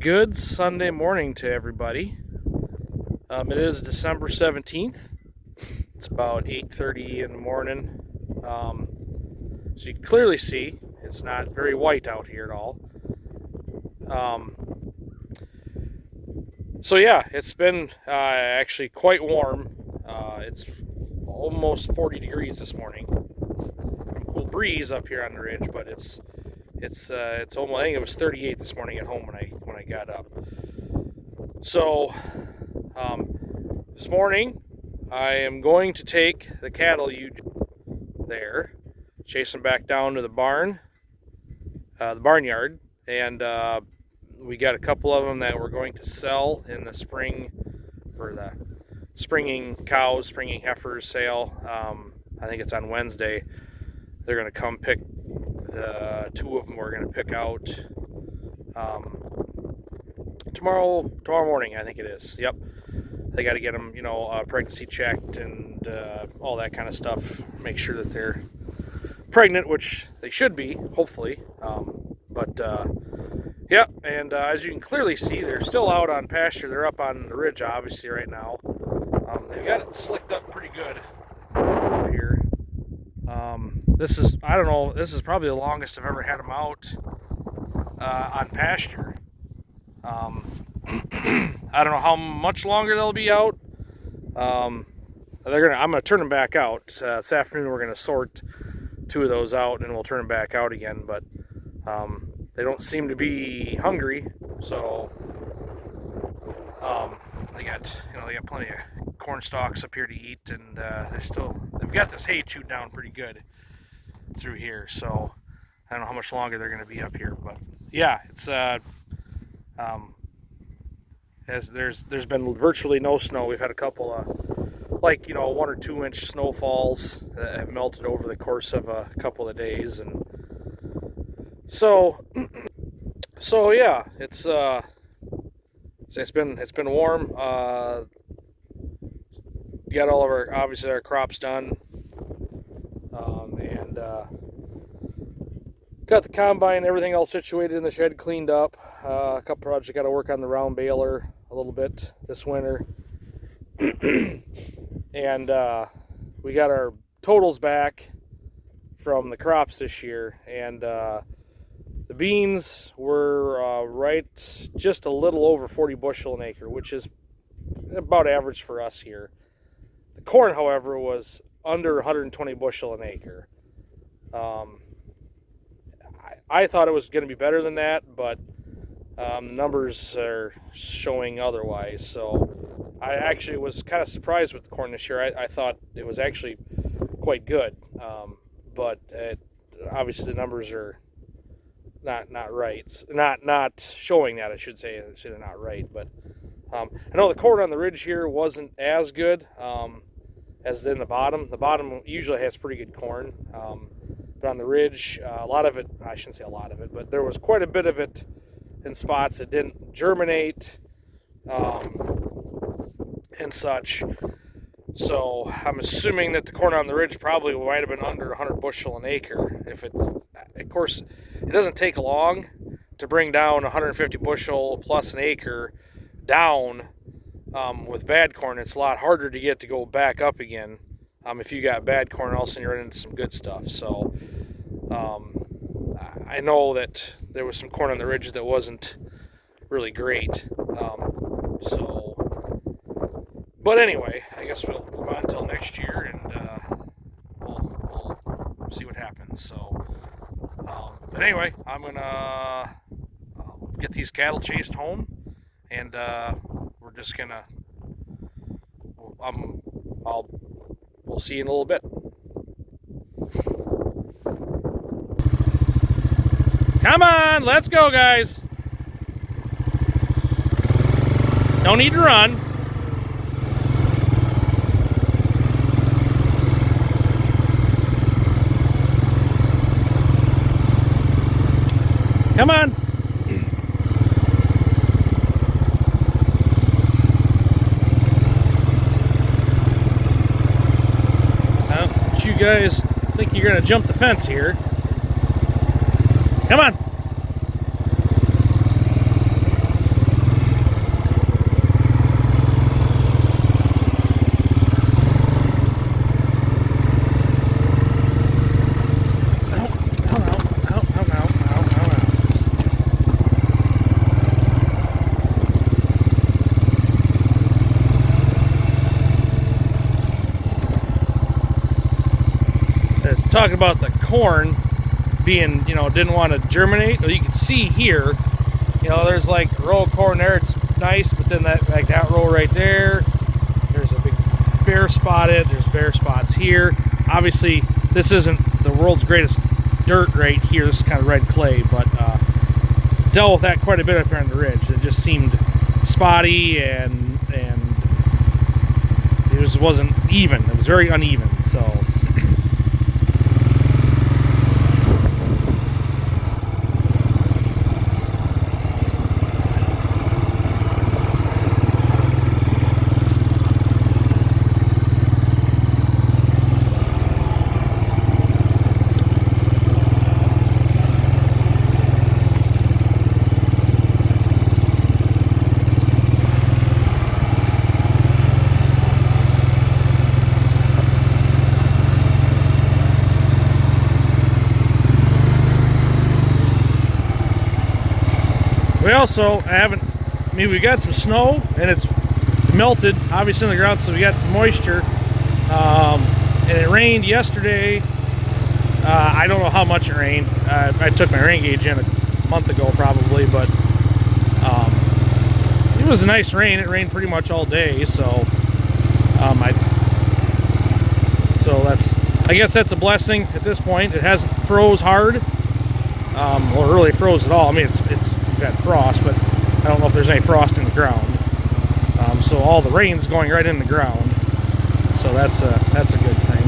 Good Sunday morning to everybody. It is December 17th. It's about 8:30 in the morning. So you can clearly see it's not very white out here at all. So yeah, it's been actually quite warm. It's almost 40 degrees this morning. It's a cool breeze up here on the ridge, but it's almost, I think it was 38 this morning at home when I got up. So this morning I am going to take the cattle there, chase them back down to the barnyard, and we got a couple of them that we're going to sell in the spring for the springing heifers sale. I think it's on Wednesday. They're going to come pick the two of them. We're going to pick out tomorrow morning, I think it is. Yep. They got to get them, pregnancy checked and all that kind of stuff. Make sure that they're pregnant, which they should be, hopefully. Yeah, and as you can clearly see, they're still out on pasture. They're up on the ridge, obviously, right now. They've got it slicked up pretty good up here. This is probably the longest I've ever had them out on pasture. I don't know how much longer they'll be out. I'm gonna turn them back out this afternoon. We're gonna sort two of those out, and we'll turn them back out again. But they don't seem to be hungry, so they got plenty of corn stalks up here to eat, and they've got this hay chewed down pretty good through here. So I don't know how much longer they're gonna be up here, but yeah, it's there's been virtually no snow. We've had a couple of 1 or 2 inch snowfalls that have melted over the course of a couple of days, and so yeah, it's been warm. We got all of our crops done, and got the combine, everything all situated in the shed, cleaned up. A couple projects, got to work on the round baler a little bit this winter. And we got our totals back from the crops this year, and the beans were right just a little over 40 bushel an acre, which is about average for us here. The corn, however, was under 120 bushel an acre. I thought it was going to be better than that, but the numbers are showing otherwise. So I actually was kind of surprised with the corn this year. I thought it was actually quite good, but obviously the numbers are not right. Not showing that, I should say. They're not right. But I know the corn on the ridge here wasn't as good as in the bottom. The bottom usually has pretty good corn. But on the ridge, a lot of it, I shouldn't say a lot of it, but there was quite a bit of it in spots that didn't germinate and such. So I'm assuming that the corn on the ridge probably might have been under 100 bushel an acre. Of course, it doesn't take long to bring down 150 bushel plus an acre down with bad corn. It's a lot harder to get to go back up again. If you got bad corn, all of a sudden you run into some good stuff. So I know that there was some corn on the ridge that wasn't really great. But anyway, I guess we'll move on until next year, and we'll see what happens. So, but anyway, I'm gonna get these cattle chased home, and we're just gonna. We'll see you in a little bit. Come on, let's go, guys. No need to run. Come on. You guys think you're gonna jump the fence here. Come on. talking about the corn being, you know, didn't want to germinate. Well, you can see here, you know, there's like a row of corn there. It's nice, but then that, like that row right there, there's a big bare spotted. There's bare spots here. Obviously, this isn't the world's greatest dirt right here. This is kind of red clay, but dealt with that quite a bit up here on the ridge. It just seemed spotty and it just wasn't even. It was very uneven. So. We also we got some snow and it's melted obviously in the ground, so we got some moisture. And it rained yesterday. I don't know how much it rained. I took my rain gauge in a month ago probably, but it was a nice rain. It rained pretty much all day, so I guess that's a blessing at this point. It hasn't froze hard, or really froze at all. I mean, it's got frost, but I don't know if there's any frost in the ground. So all the rain's going right in the ground, so that's a good thing.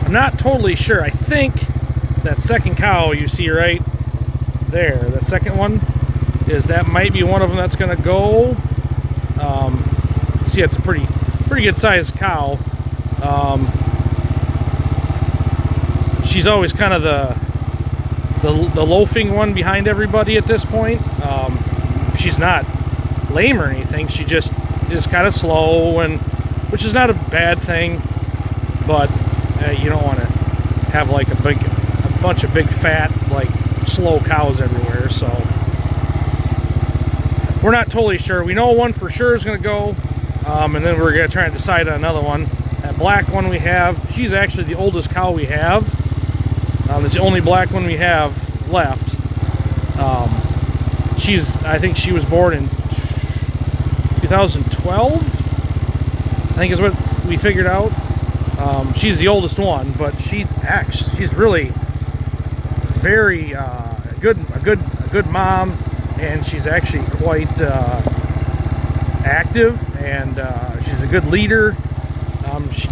I'm not totally sure. I think that second cow you see right there, that second one, that might be one of them that's going to go. See, it's a pretty good sized cow. She's always kind of the loafing one behind everybody at this point. She's not lame or anything. She just is kind of slow, and which is not a bad thing. But you don't want to have like a bunch of big fat like slow cows everywhere. So. We're not totally sure. We know one for sure is going to go, and then we're going to try and decide on another one. That black one we have, she's actually the oldest cow we have. It's the only black one we have left. I think she was born in 2012, I think is what we figured out. She's the oldest one, but she's really very a good mom. And she's actually quite active, and she's a good leader. She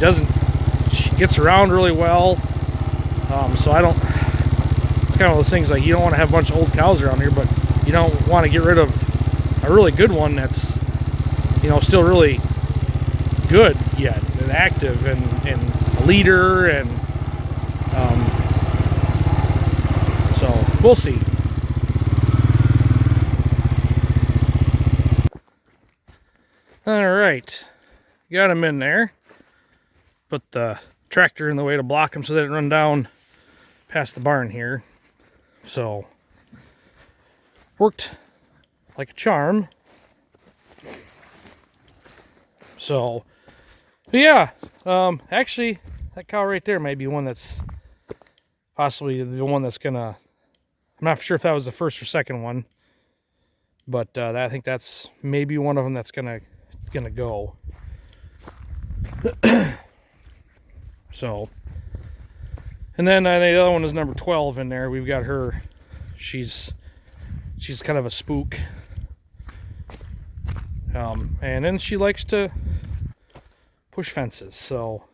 gets around really well. So it's kind of those things like you don't want to have a bunch of old cows around here, but you don't want to get rid of a really good one that's, you know, still really good yet and active and a leader, and so we'll see. All right, got him in there. Put the tractor in the way to block him so they didn't run down past the barn here. So, worked like a charm. So, yeah, actually, that cow right there might be one that's possibly the one that's gonna, I'm not sure if that was the first or second one, but I think that's maybe one of them that's gonna go. So, and then the other one is number 12 in there. We've got her. She's kind of a spook. And then she likes to push fences. So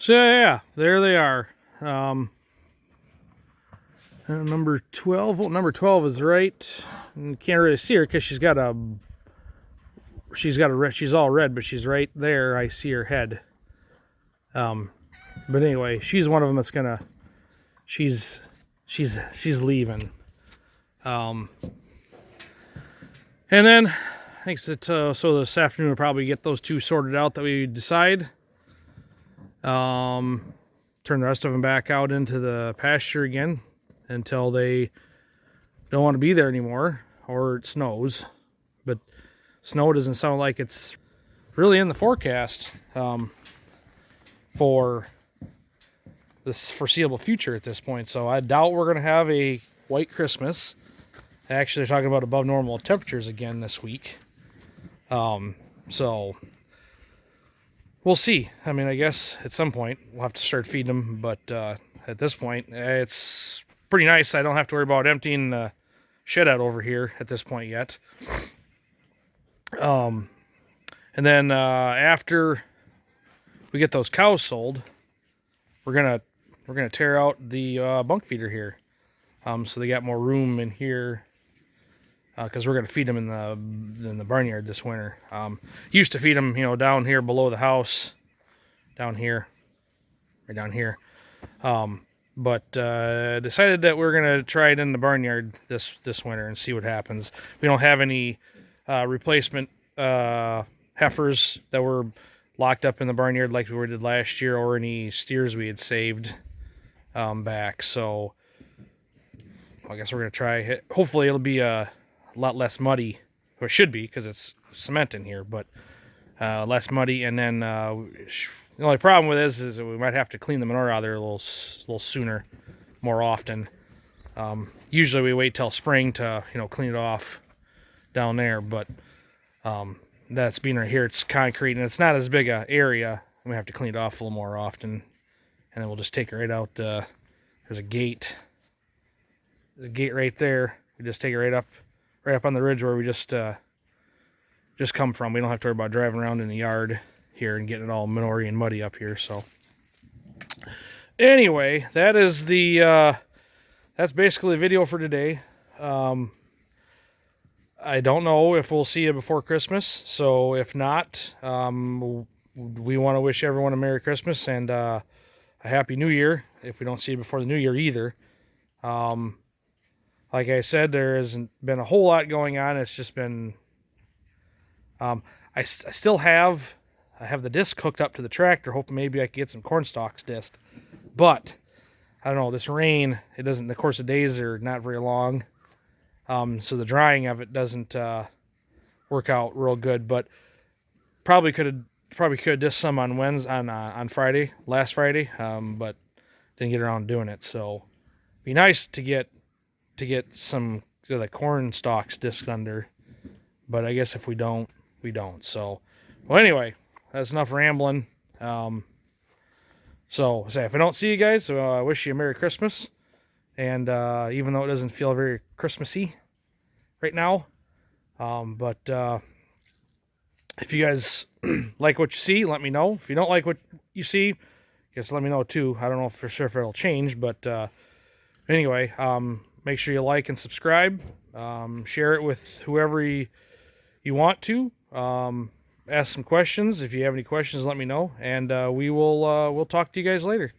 yeah, there they are. Number 12. Well, number 12 is right. You can't really see her because she's all red, but she's right there. I see her head. But anyway, she's one of them that's gonna. She's leaving. And then Thanks. So this afternoon we'll probably get those two sorted out that we decide. Turn the rest of them back out into the pasture again until they don't want to be there anymore or it snows. But snow doesn't sound like it's really in the forecast for this foreseeable future at this point. So I doubt we're going to have a white Christmas. Actually, they're talking about above normal temperatures again this week. So we'll see. I mean, I guess at some point we'll have to start feeding them. But at this point, it's pretty nice. I don't have to worry about emptying the shed out over here at this point yet. And then after we get those cows sold, we're gonna tear out the bunk feeder here, so they got more room in here, because we're gonna feed them in the barnyard this winter. Used to feed them, down here below the house, down here, right down here. But decided that we're gonna try it in the barnyard this winter and see what happens. We don't have any replacement heifers that were locked up in the barnyard like we did last year, or any steers we had saved back. So I guess we're gonna try it. Hopefully it'll be a lot less muddy, or it should be because it's cement in here, but less muddy. And then the only problem with this is that we might have to clean the manure out of there a little sooner, more often. Usually we wait till spring to clean it off down there, but that's being right here. It's concrete and it's not as big a area. We have to clean it off a little more often, and then we'll just take it right out. There's a gate. There's a gate right there. We just take it right up on the ridge where we just come from. We don't have to worry about driving around in the yard here and getting it all manure and muddy up here. So anyway, that is that's basically the video for today. I don't know if we'll see you before Christmas, so if not, we want to wish everyone a Merry Christmas and a Happy New Year if we don't see you before the New Year either. Like I said, there hasn't been a whole lot going on. It's just been, I still have the disc hooked up to the tractor, hoping maybe I could get some corn stalks disced. But, I don't know, this rain, the course of days are not very long. So the drying of it doesn't work out real good, but probably could have disc some on Friday, last Friday, but didn't get around to doing it. So be nice to get some of the corn stalks disced under, but I guess if we don't, we don't. So, well, anyway, that's enough rambling. So if I don't see you guys, I wish you a Merry Christmas. And even though it doesn't feel very Christmassy right now, but if you guys like what you see, let me know. If you don't like what you see, just let me know too. I don't know for sure if it'll change, but anyway, make sure you like and subscribe. Share it with whoever you want to. Ask some questions. If you have any questions, let me know, and we'll talk to you guys later.